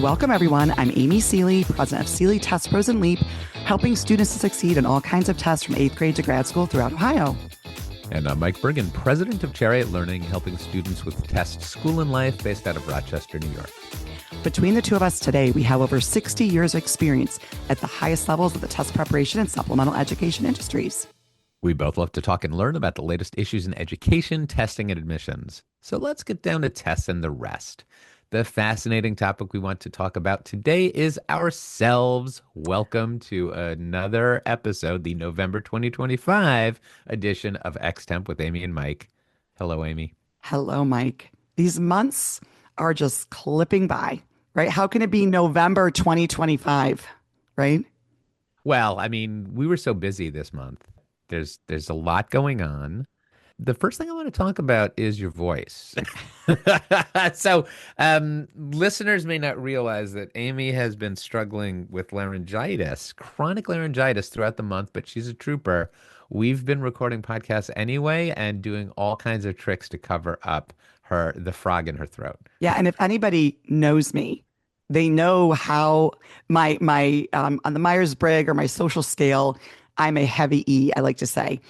Welcome, everyone. I'm Amy Seeley, president of Seeley Test Pros and Leap, helping students to succeed in all kinds of tests from 8th grade to grad school throughout Ohio. And I'm Mike Bergen, president of Chariot Learning, helping students with Test School and Life based out of Rochester, New York. Between the two of us today, we have over 60 years of experience at the highest levels of the test preparation and supplemental education industries. We both love to talk and learn about the latest issues in education, testing, and admissions. So let's get down to tests and the rest. The fascinating topic we want to talk about today is ourselves. Welcome to another episode, the November 2025 edition of EXTEMP with Amy and Mike. Hello, Amy. Hello, Mike. These months are just clipping by, right? How can it be November 2025, right? Well, I mean, we were so busy this month. There's a lot going on. The first thing I want to talk about is your voice. So, listeners may not realize that Amy has been struggling with laryngitis, chronic laryngitis throughout the month, but she's a trooper. We've been recording podcasts anyway and doing all kinds of tricks to cover up the frog in her throat. Yeah, and if anybody knows me, they know how my on the Myers-Briggs or my social scale, I'm a heavy E, I like to say.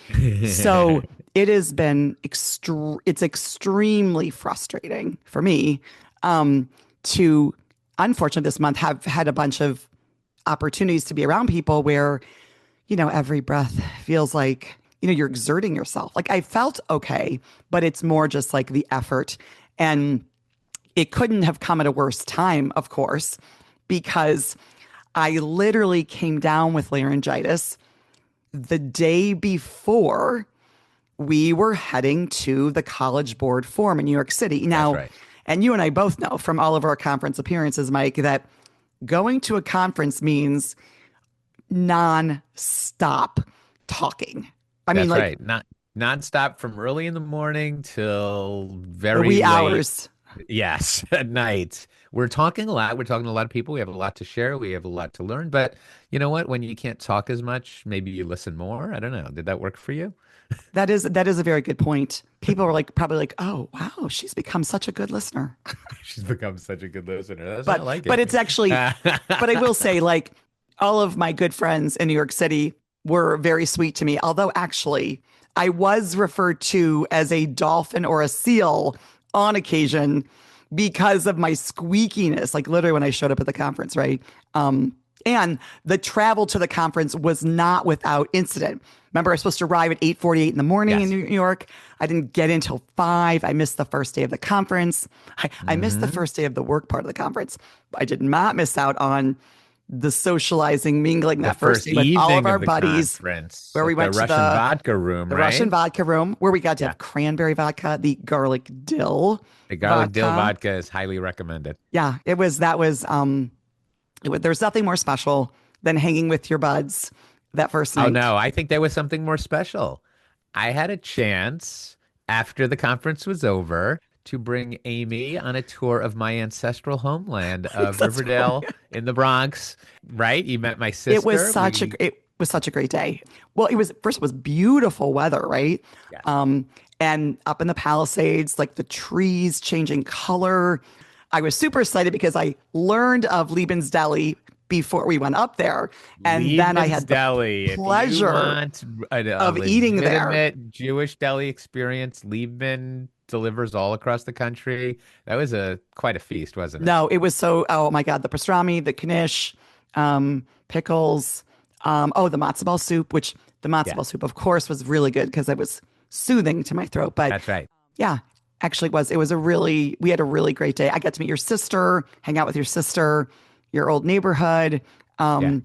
So it has been it's extremely frustrating for me to, unfortunately, this month have had a bunch of opportunities to be around people where, every breath feels like, you're exerting yourself. Like I felt okay, but it's more just like the effort. And it couldn't have come at a worse time, of course, because I literally came down with laryngitis the day before we were heading to the College Board Forum in New York City. Now, That's right. And you and I both know from all of our conference appearances, Mike, that going to a conference means non-stop talking. That's right. Not nonstop from early in the morning till very wee late. Hours. Yes, at night. We're talking a lot. We're talking to a lot of people. We have a lot to share. We have a lot to learn. But you know what? When you can't talk as much, maybe you listen more. I don't know. Did that work for you? That is a very good point. People were probably like, oh, wow, she's become such a good listener. She's become such a good listener. That's But not like but it. it's actually, but I will say, all of my good friends in New York City were very sweet to me. Although actually, I was referred to as a dolphin or a seal on occasion because of my squeakiness, like literally when I showed up at the conference, right? And the travel to the conference was not without incident. Remember, I was supposed to arrive at 8:48 in the morning in New York. I didn't get in until 5. I missed the first day of the conference. I missed the first day of the work part of the conference. I did not miss out on the socializing, mingling that first day with all of our buddies, where we went to Russian vodka room, the right? Russian vodka room, where we got to have cranberry vodka, the garlic dill. The garlic dill vodka is highly recommended. Yeah, there's nothing more special than hanging with your buds that first night. Oh, no, I think there was something more special. I had a chance after the conference was over to bring Amy on a tour of my ancestral homeland of Riverdale in the Bronx, right? You met my sister. It was such a great day. Well, it was beautiful weather, right? Yes. And up in the Palisades, like the trees changing color. I was super excited because I learned of Liebman's Deli before we went up there. And then I had the pleasure of eating there. Jewish deli experience. Liebman delivers all across the country. That was quite a feast, wasn't it? No, it was oh my God, the pastrami, the knish, pickles, the matzo ball soup, which the matzo ball soup, of course, was really good because it was soothing to my throat. But that's right. Yeah, actually we had a really great day. I got to meet your sister, hang out with your sister, your old neighborhood. It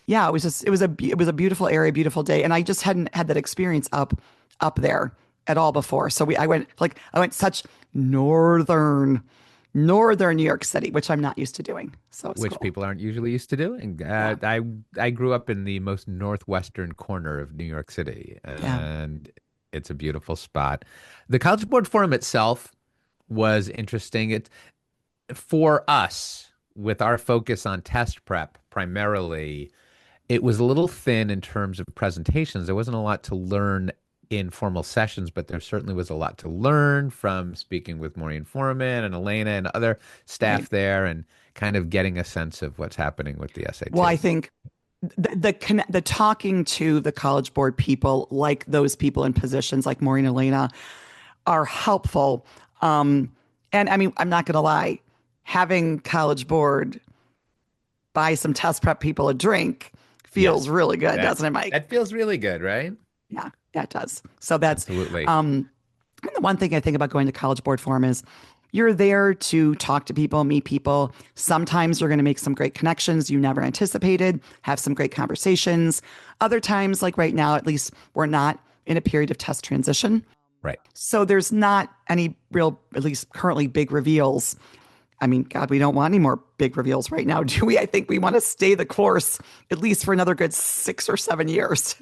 was a beautiful area, beautiful day. And I just hadn't had that experience up there at all before. So I went such northern New York City, which I'm not used to doing. So it's which cool. People aren't usually used to doing. I grew up in the most northwestern corner of New York City, and it's a beautiful spot. The College Board Forum itself was interesting. For us, with our focus on test prep primarily, it was a little thin in terms of presentations. There wasn't a lot to learn in formal sessions, but there certainly was a lot to learn from speaking with Maureen Foreman and Elena and other Right. staff there and kind of getting a sense of what's happening with the Well, I SAT. think the talking to the College Board people, like those people in positions like Maureen and Elena, are helpful. And I mean, I'm not going to lie, having College Board buy some test prep people a drink feels Yes, really good, that doesn't it, Mike? that feels really good, right? Yeah, that does. So that's Absolutely. and the one thing I think about going to College Board Forum is you're there to talk to people, meet people. Sometimes you're going to make some great connections you never anticipated, have some great conversations. Other times, like right now, at least we're not in a period of test transition. Right. So there's not any real, at least currently, big reveals. I mean, God, we don't want any more big reveals right now, do we? I think we want to stay the course at least for another good 6 or 7 years.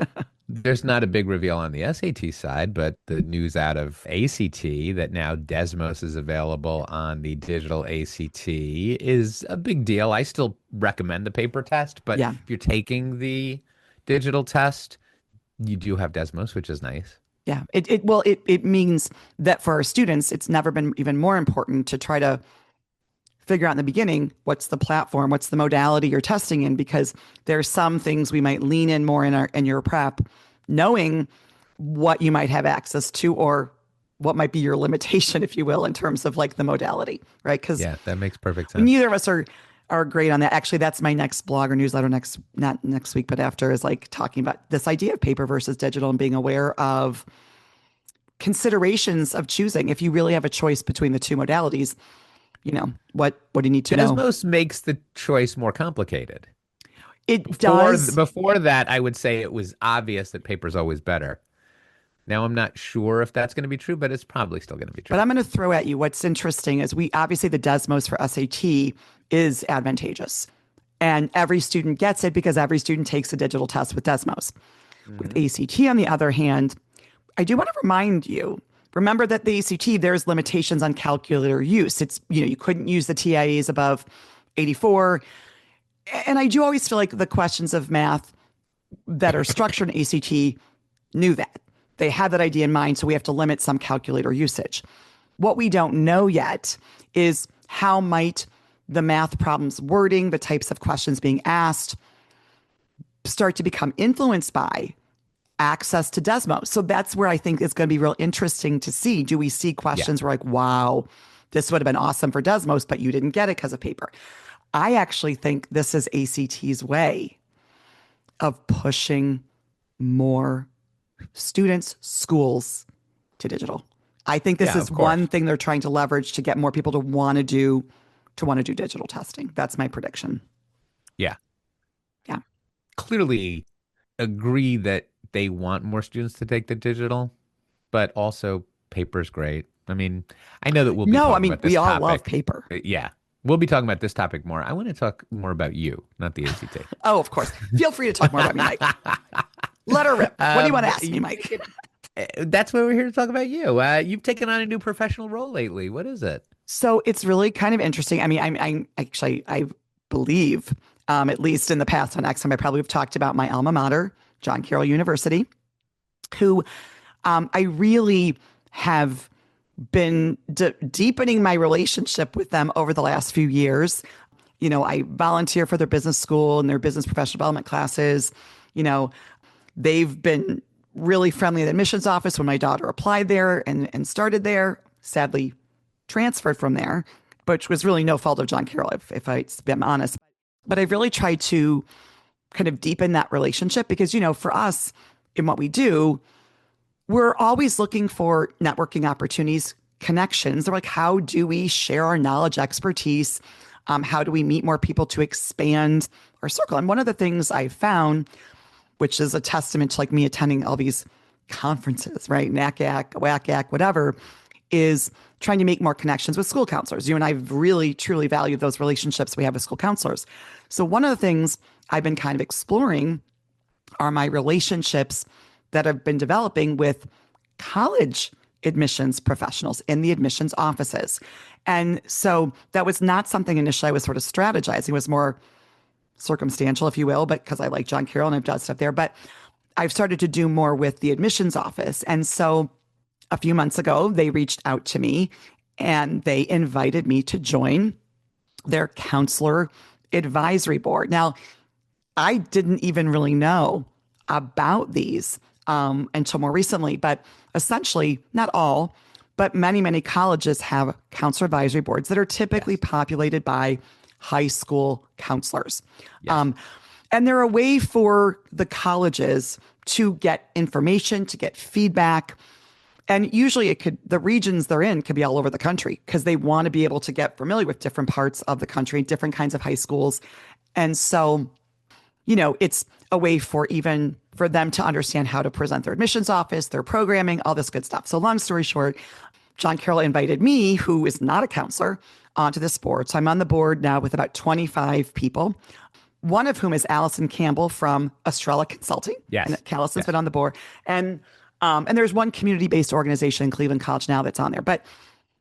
There's not a big reveal on the SAT side, but the news out of ACT that now Desmos is available on the digital ACT is a big deal. I still recommend the paper test, but Yeah. if you're taking the digital test, you do have Desmos, which is nice. Yeah. It means that for our students, it's never been even more important to try to figure out in the beginning what's the platform, what's the modality you're testing in, because there's some things we might lean in more in your prep, knowing what you might have access to or what might be your limitation, if you will, in terms of like the modality, right? Because Yeah, that makes perfect sense. neither of us are great on that. Actually, that's my next blog or newsletter next, not next week, but after, is like talking about this idea of paper versus digital and being aware of considerations of choosing. If you really have a choice between the two modalities, what do you need to know? Desmos makes the choice more complicated. It does, Before that, I would say it was obvious that paper's always better. Now I'm not sure if that's going to be true, but it's probably still going to be but true. I'm going to throw at you what's interesting is we obviously the Desmos for SAT is advantageous. And every student gets it because every student takes a digital test with Desmos. With Hmm. ACT, on the other hand, I do want to remind you, remember that the ACT, there's limitations on calculator use. It's, you couldn't use the TIAs above 84. And I do always feel like the questions of math that are structured in ACT knew that. They had that idea in mind, so we have to limit some calculator usage. What we don't know yet is how might the math problems wording, the types of questions being asked, start to become influenced by access to Desmos. So that's where I think it's going to be real interesting to see. Do we see Yeah. questions where like, wow, this would have been awesome for Desmos, but you didn't get it because of paper. I actually think this is ACT's way of pushing more students, schools to digital. I think this Yeah, is of one course. thing they're trying to leverage to get more people to want to do digital testing. That's my prediction. Yeah. Yeah. Clearly agree that they want more students to take the digital, but also paper's great. I mean, I know that we'll be No, I talking mean, about we this all love topic. paper. Yeah. We'll be talking about this topic more. I want to talk more about you, not the ACT. Oh, of course. Feel free to talk more about me, Mike. Let her rip. What do you want to ask me, You've Mike? that's why we're here to talk about you. You've taken on a new professional role lately. What is it? So it's really kind of interesting. I mean, I'm actually, I believe, at least in the past on XM, I probably have talked about my alma mater, John Carroll University, who I really have been deepening my relationship with them over the last few years. I volunteer for their business school and their business professional development classes. You know, they've been really friendly at the admissions office when my daughter applied there and started there. Sadly, transferred from there, which was really no fault of John Carroll, if I'm honest. But I've really tried to kind of deepen that relationship because, for us in what we do, we're always looking for networking opportunities, connections. They're like, how do we share our knowledge, expertise? How do we meet more people to expand our circle? And one of the things I found, which is a testament to like me attending all these conferences, right? NACAC, WACAC, whatever, is trying to make more connections with school counselors. You and I really, truly value those relationships we have with school counselors. So one of the things I've been kind of exploring are my relationships that have been developing with college admissions professionals in the admissions offices. And so that was not something initially I was sort of strategizing. It was more circumstantial, if you will, but because I like John Carroll and I've done stuff there. But I've started to do more with the admissions office. And so a few months ago, they reached out to me and they invited me to join their counselor advisory board. Now, I didn't even really know about these until more recently, but essentially, not all, but many, many colleges have counselor advisory boards that are typically Yes. populated by high school counselors. Yes. Um, and they're a way for the colleges to get information, to get feedback. And usually the regions they're in could be all over the country because they want to be able to get familiar with different parts of the country, different kinds of high schools. And so, it's a way for even for them to understand how to present their admissions office, their programming, all this good stuff. So long story short, John Carroll invited me, who is not a counselor, onto this board. So I'm on the board now with about 25 people, one of whom is Allison Campbell from Estrella Consulting. And Yes. Allison's been Yes. on the board. And there's one community-based organization in Cleveland College now that's on there. But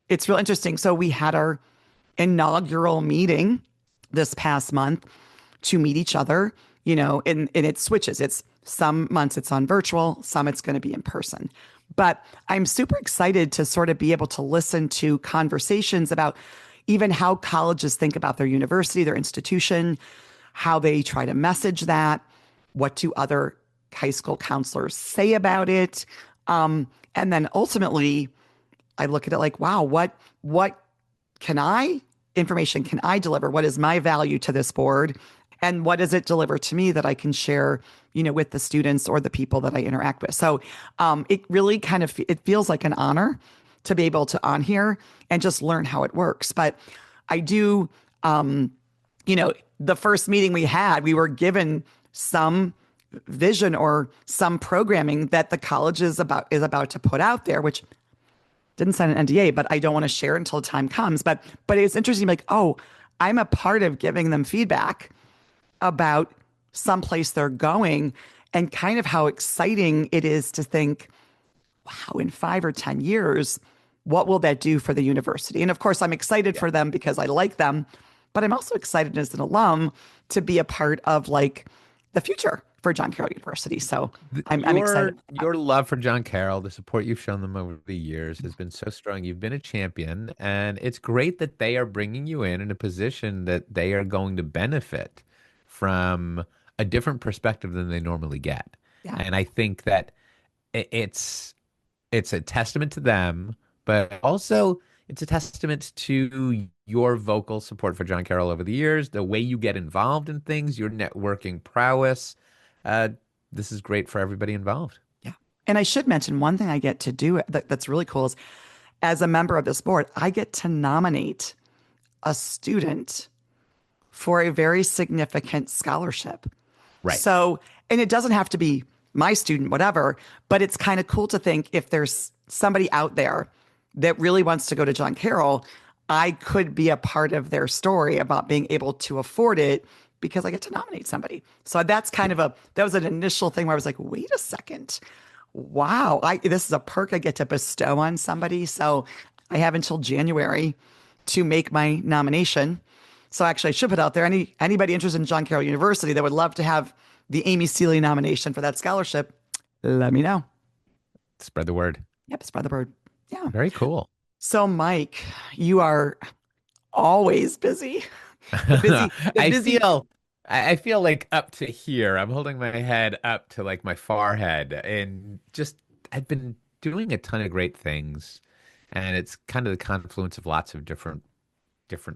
it's real interesting. So we had our inaugural meeting this past month to meet each other, and it switches. It's some months it's on virtual, some it's going to be in person. But I'm super excited to sort of be able to listen to conversations about even how colleges think about their university, their institution, how they try to message that, what do other high school counselors say about it. And then ultimately, I look at it like, wow, what can I information can I deliver? What is my value to this board? And what does it deliver to me that I can share, with the students or the people that I interact with? So it really kind of it feels like an honor to be able to on here and just learn how it works. But I do, the first meeting we had, we were given some vision or some programming that the college is about to put out there, which didn't sign an NDA, but I don't want to share until the time comes. But it's interesting, like, oh, I'm a part of giving them feedback about someplace they're going and kind of how exciting it is to think, wow, in 5 or 10 years, what will that do for the university? And of course, I'm excited Yeah. for them because I like them, but I'm also excited as an alum to be a part of like the future for John Carroll University. So I'm excited. Your love for John Carroll, the support you've shown them over the years has been so strong. You've been a champion, and it's great that they are bringing you in a position that they are going to benefit from a different perspective than they normally get. Yeah. And I think that it's a testament to them, but also it's a testament to your vocal support for John Carroll over the years, the way you get involved in things, your networking prowess. Uh, this is great for everybody involved. Yeah. And I should mention one thing I get to do that's really cool is as a member of this board, I get to nominate a student for a very significant scholarship. Right. So, and it doesn't have to be my student, whatever, but it's kind of cool to think if there's somebody out there that really wants to go to John Carroll, I could be a part of their story about being able to afford it because I get to nominate somebody. So that's kind of that was an initial thing where I was like, wait a second. Wow, this is a perk I get to bestow on somebody. So I have until January to make my nomination. So actually, I should put out there anybody interested in John Carroll University that would love to have the Amy Seeley nomination for that scholarship. Let me know. Spread the word. Yep, spread the word. Yeah. Very cool. So, Mike, you are always busy. The busy, the I busy. feel I feel like up to here. I'm holding my head up to like my forehead and just I've been doing a ton of great things. And it's kind of the confluence of lots of different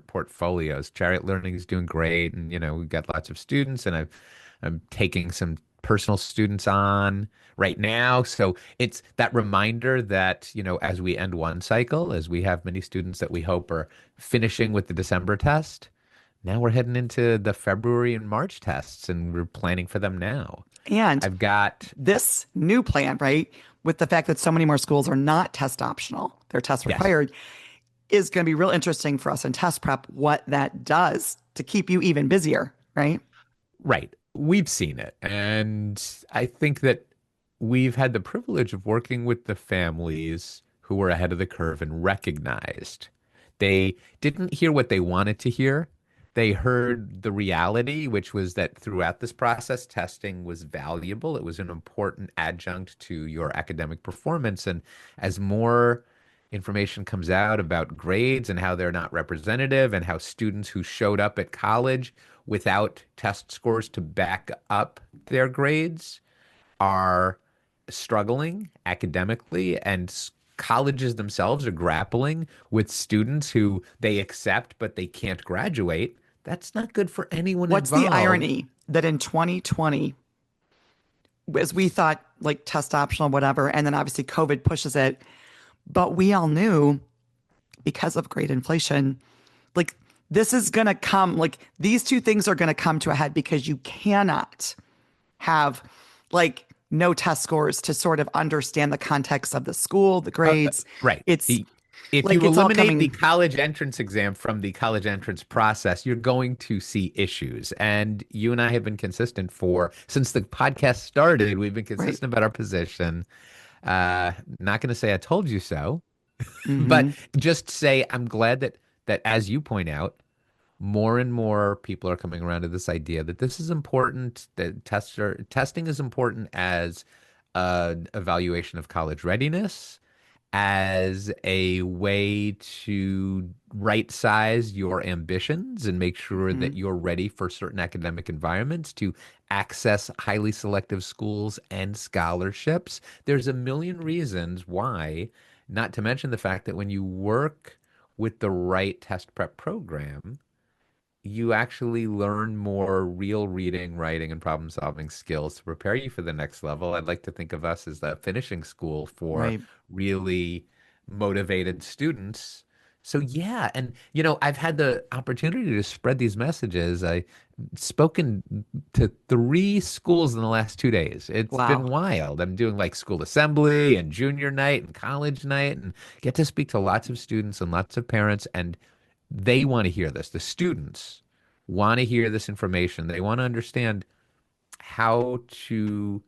portfolios. Chariot Learning is doing great, and we've got lots of students, and I'm taking some personal students on right now. So it's that reminder that, as we end one cycle, as we have many students that we hope are finishing with the December test, now we're heading into the February and March tests, and we're planning for them now. And I've got, this new plan, right, with the fact that so many more schools are not test optional, they're test yes, required, is going to be real interesting for us in test prep, what that does to keep you even busier, right? right. We've seen it. And I think that we've had the privilege of working with the families who were ahead of the curve and recognized they didn't hear what they wanted to hear, They heard the reality, which was that throughout this process, testing was valuable. It was an important adjunct to your academic performance. And as more information comes out about grades and how they're not representative, and how students who showed up at college without test scores to back up their grades are struggling academically, and colleges themselves are grappling with students who they accept but they can't graduate. That's not good for anyone What's the involved. irony that in 2020, as we thought like test optional, whatever, and then obviously COVID pushes it, but we all knew because of great inflation, like this is going to come, like these two things are going to come to a head because you cannot have like no test scores to sort of understand the context of the school, the grades. Right. It's If like you it's all eliminate the coming college entrance exam from the college entrance process, you're going to see issues. And you and I have been consistent for, since the podcast started, we've been right. consistent about our position. Not going to say I told you so, but Hmm. just say I'm glad that as you point out, more and more people are coming around to this idea that this is important, that testing is important as an evaluation of college readiness, as a way to right size your ambitions and make sure Hmm. that you're ready for certain academic environments, to access highly selective schools and scholarships. There's a million reasons why, not to mention the fact that when you work with the right test prep program, you actually learn more real reading, writing, and problem solving skills to prepare you for the next level. I'd like to think of us as the finishing school for Right. really motivated students. So yeah, and I've had the opportunity to spread these messages. I spoken to 3 schools in the last 2 days. It's been Wow. wild. I'm doing like school assembly and junior night and college night, and get to speak to lots of students and lots of parents, and they want to hear this. The students want to hear this information. They want to understand how to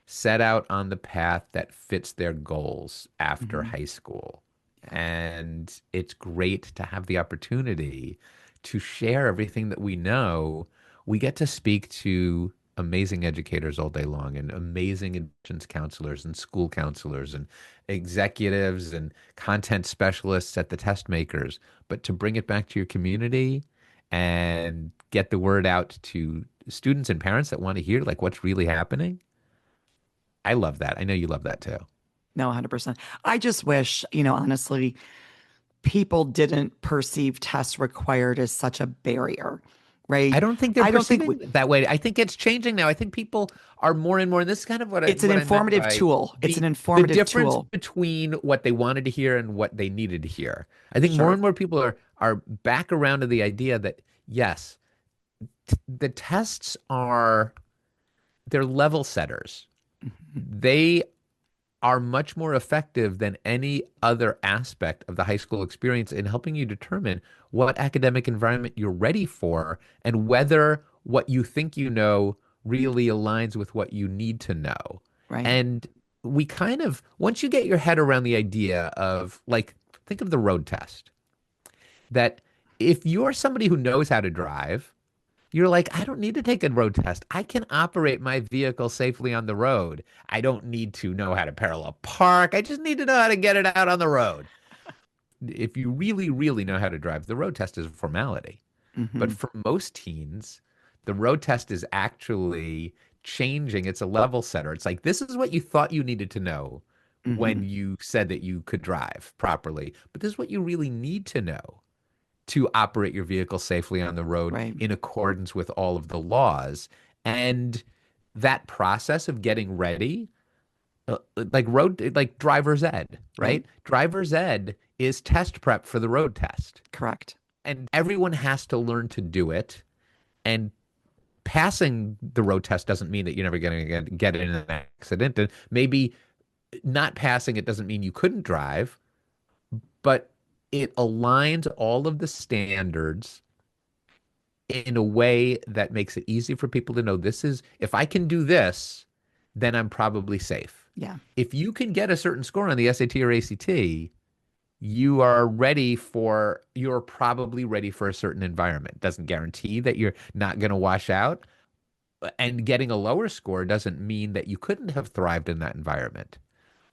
set out on the path that fits their goals after Hmm. high school. Yeah. And it's great to have the opportunity to share everything that we know. We get to speak to amazing educators all day long, and amazing admissions counselors and school counselors and executives and content specialists at the test makers. But to bring it back to your community and get the word out to students and parents that want to hear like what's really happening, I love that. I know you love that too. No, 100%. I just wish, honestly, people didn't perceive tests required as such a barrier, I right? don't think they're I don't think perceiving it that way. I think it's changing now. I think people are more and more, and this is kind of it's an what I meant informative by tool. It's an the informative difference tool. between what they wanted to hear and what they needed to hear. I think more Sure. and more people are back around to the idea that yes, the tests are, they're level setters. Mhm. They are much more effective than any other aspect of the high school experience in helping you determine what academic environment you're ready for, and whether what you think you know really aligns with what you need to know. Right. And we kind of, once you get your head around the idea of like, think of the road test, that if you're somebody who knows how to drive, you're like, I don't need to take a road test. I can operate my vehicle safely on the road. I don't need to know how to parallel park. I just need to know how to get it out on the road. If you really, really know how to drive, the road test is a formality. But Hmm. for most teens, the road test is actually changing. It's a level setter. It's like, this is what you thought you needed to know when Hmm. you said that you could drive properly. But this is what you really need to know to operate your vehicle safely on the road Right. in accordance with all of the laws. And that process of getting ready, like driver's ed, Right. right? Driver's ed is test prep for the road test. Correct. And everyone has to learn to do it. And passing the road test doesn't mean that you're never going to get in an accident. And maybe not passing it doesn't mean you couldn't drive, but it aligns all of the standards in a way that makes it easy for people to know, this is, if I can do this, then I'm probably safe. Yeah. If you can get a certain score on the SAT or ACT, you're probably ready for a certain environment. Doesn't guarantee that you're not going to wash out. And getting a lower score doesn't mean that you couldn't have thrived in that environment.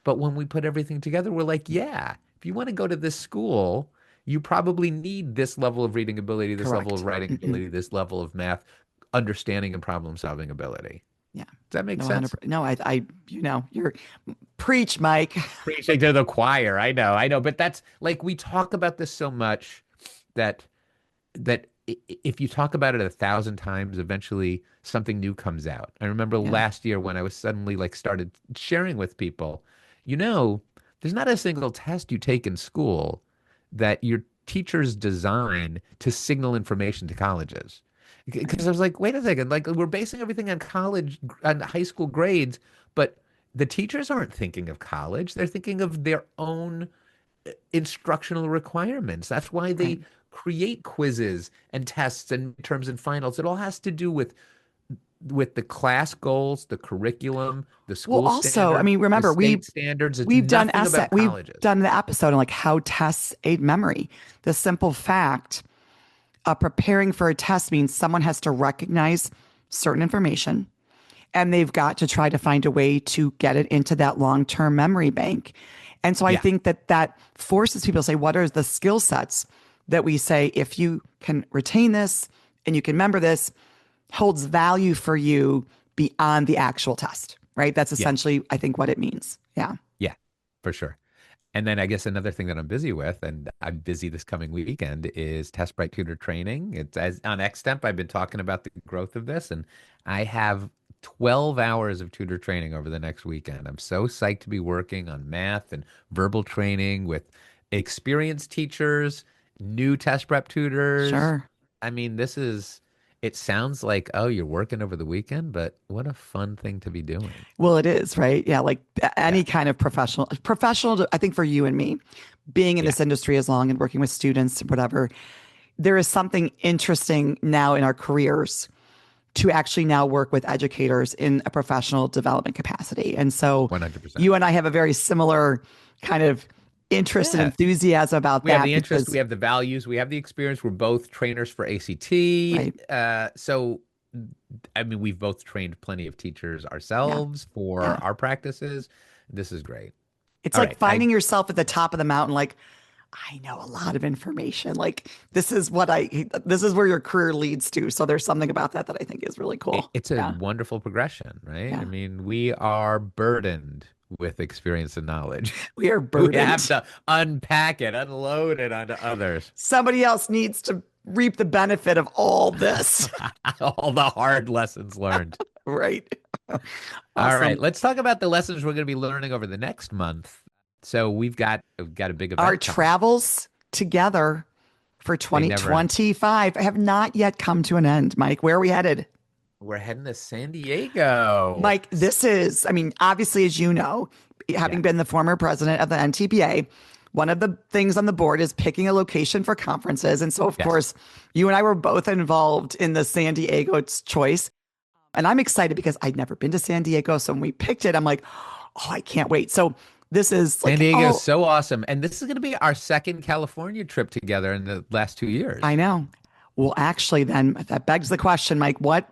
But when we put everything together, we're like, yeah, if you want to go to this school, you probably need this level of reading ability, this level of Correct. writing ability, this level of math, understanding and problem solving ability. Yeah. Does that make No, sense? 100%. No, you're preach, Mike. Preaching to the choir. I know, but that's like we talk about this so much that if you talk about it 1,000 times, eventually something new comes out. I remember Yeah. last year when I was suddenly like started sharing with people, you know, there's not a single test you take in school that your teachers design to signal information to colleges. Right. Because I was like, wait a second, like we're basing everything on on high school grades, but the teachers aren't thinking of college. They're thinking of their own instructional requirements. That's why Right. they create quizzes and tests and terms and finals. It all has to do with the class goals, the curriculum, the Well, school also, I standard, mean, the remember, state standards. It's we've done nothing essay, about we've colleges. done the episode on like how tests aid memory. The simple fact of preparing for a test means someone has to recognize certain information and they've got to try to find a way to get it into that long-term memory bank. And so I Yeah, think that forces people to say, what are the skill sets that we say, if you can retain this and you can remember this, holds value for you beyond the actual test, right? That's yeah, essentially, I think, what it means. Yeah. yeah, for sure. And then I guess another thing that I'm busy with, and I'm busy this coming weekend, is Test Bright Tutor training. It's as on EXTEMP, I've been talking about the growth of this, and I have 12 hours of tutor training over the next weekend. I'm so psyched to be working on math and verbal training with experienced teachers, new test prep tutors. Sure. I mean, it sounds like, oh, you're working over the weekend, but what a fun thing to be doing. Well, it is, right? Yeah, like Yeah, any kind of professional, I think for you and me, being in yeah, this industry as long and working with students, whatever, there is something interesting now in our careers to actually now work with educators in a professional development capacity. And so 100%. you and I have a very similar kind of interest and Yeah. enthusiasm about We have that the interest, we because, have the values, we have the experience. We're both trainers for ACT. right? So, I mean, we've both trained plenty of teachers Yeah. ourselves for Yeah. our practices. This is great. It's All like right. I finding yourself at the top of the mountain, like, I know a lot of information. Like this is where your career leads to. So there's something about that that I think is really cool. it's a Yeah. wonderful progression, right? I Yeah. mean, we are burdened with experience and knowledge. We are We have burdened. to unpack it, unload it onto others. Somebody else needs to reap the benefit of all this. All the hard lessons learned. Right. All right, Awesome. let's talk about the lessons we're going to be learning over the next month. So we've got a big Our event coming. travels together for They never end. 2025 have not yet come to an end. Mike, where are we headed? We're heading to San Diego. Mike, this is, I mean, obviously, as you know, Yeah. having been the former president of the NTPA, one of the things on the board is picking a location for conferences. And so, of Yes. course, you and I were both involved in the San Diego choice. And I'm excited because I'd never been to San Diego. So when we picked it, I'm like, oh, I can't wait. So this is San like, Diego is oh, so awesome. And this is going to be our second California trip together in the last 2 years. I know. Well, actually, then that begs the question, Mike, what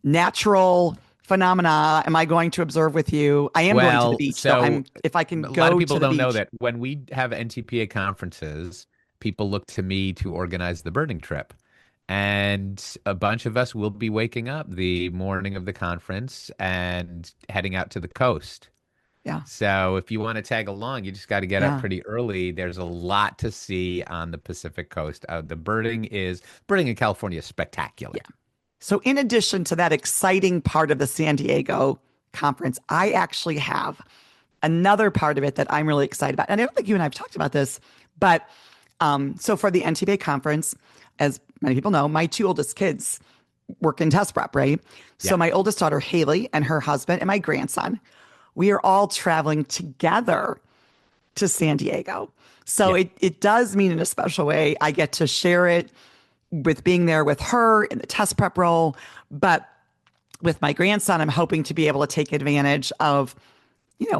natural phenomena am I going to observe with you? I am going to the Well, beach, though. so If I can a lot of go people to the don't know beach. that when we have NTPA conferences, people look to me to organize the birding trip. And a bunch of us will be waking up the morning of the conference and heading out to the coast. Yeah. So if you want to tag along, you just got to get up Yeah. pretty early. There's a lot to see on the Pacific coast. The birding in California is spectacular. Yeah. So, in addition to that exciting part of the San Diego conference, I actually have another part of it that I'm really excited about. And I don't think you and I have talked about this, but so for the NTPA conference, as many people know, my two oldest kids work in test prep, right? So, Yeah. my oldest daughter, Haley, and her husband, and my grandson, we are all traveling together to San Diego. So, Yeah. it does mean in a special way, I get to share it with being there with her in the test prep role. But with my grandson, I'm hoping to be able to take advantage of,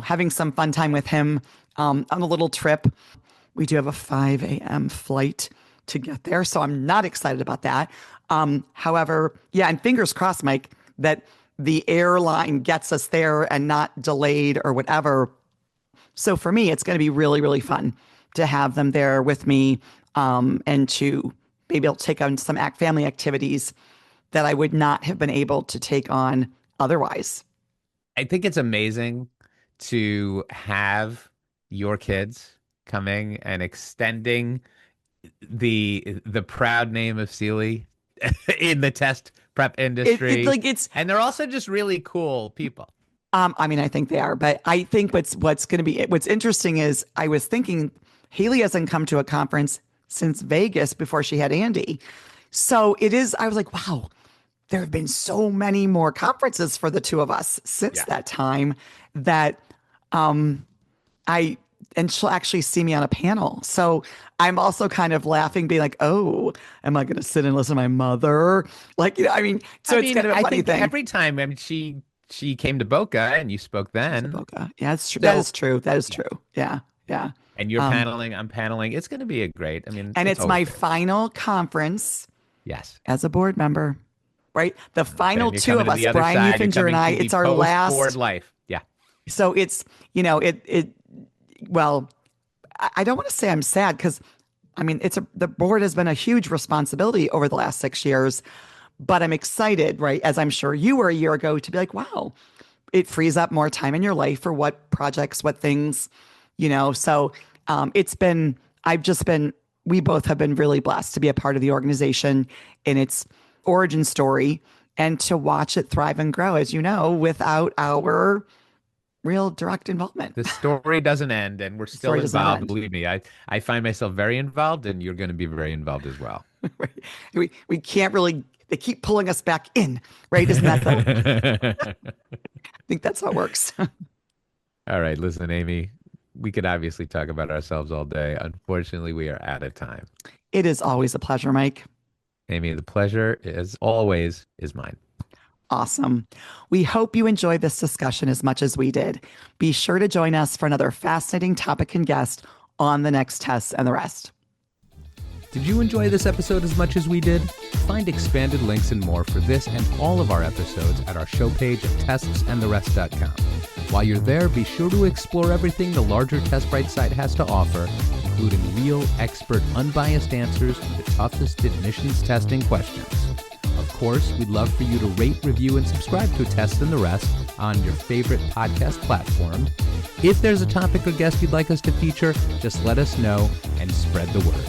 having some fun time with him on a little trip We do have a 5 a.m. flight to get there, so I'm not excited about that. However, yeah, and fingers crossed, Mike, that the airline gets us there and not delayed or whatever. So for me, it's going to be really, really fun to have them there with me, and to maybe I'll take on some family activities that I would not have been able to take on otherwise. I think it's amazing to have your kids coming and extending the proud name of Sealy in the test prep industry. And they're also just really cool people. I mean, I think they are, but I think what's interesting is I was thinking Haley hasn't come to a conference since Vegas before she had Andy. So I was like, wow, there have been so many more conferences for the two of us since that time that and she'll actually see me on a panel. So I'm also kind of laughing, being like, oh, am I going to sit and listen to my mother? Like, I mean, it's kind of a funny thing. Every time, I mean, she came to Boca and you spoke then. Boca. Yeah, it's true. That is true. That is true. Yeah. Yeah. And you're paneling, I'm paneling. It's going to be I mean, and it's my final conference. Yes. As a board member, right? The final two of us, Brian Eufinger and I, it's our last board life. Yeah. So it's, well, I don't want to say I'm sad because, I mean, the board has been a huge responsibility over the last 6 years, but I'm excited, right? As I'm sure you were a year ago, to be like, wow, it frees up more time in your life for what projects, what things, So we both have been really blessed to be a part of the organization in its origin story and to watch it thrive and grow, as you know, without our real direct involvement. The story doesn't end, and we're still involved. Believe me, I find myself very involved, and you're going to be very involved as well. Right. We can't really. They keep pulling us back in, right? Isn't that I think that's how it works. All right, listen, Amy. We could obviously talk about ourselves all day. Unfortunately, we are out of time. It is always a pleasure, Mike. Amy, the pleasure is always mine. Awesome. We hope you enjoyed this discussion as much as we did. Be sure to join us for another fascinating topic and guest on the next Tests and the Rest. Did you enjoy this episode as much as we did? Find expanded links and more for this and all of our episodes at our show page at testsandtherest.com. While you're there, be sure to explore everything the larger TestBright site has to offer, including real, expert, unbiased answers to the toughest admissions testing questions. Of course, we'd love for you to rate, review, and subscribe to Test and the Rest on your favorite podcast platform. If there's a topic or guest you'd like us to feature, just let us know and spread the word.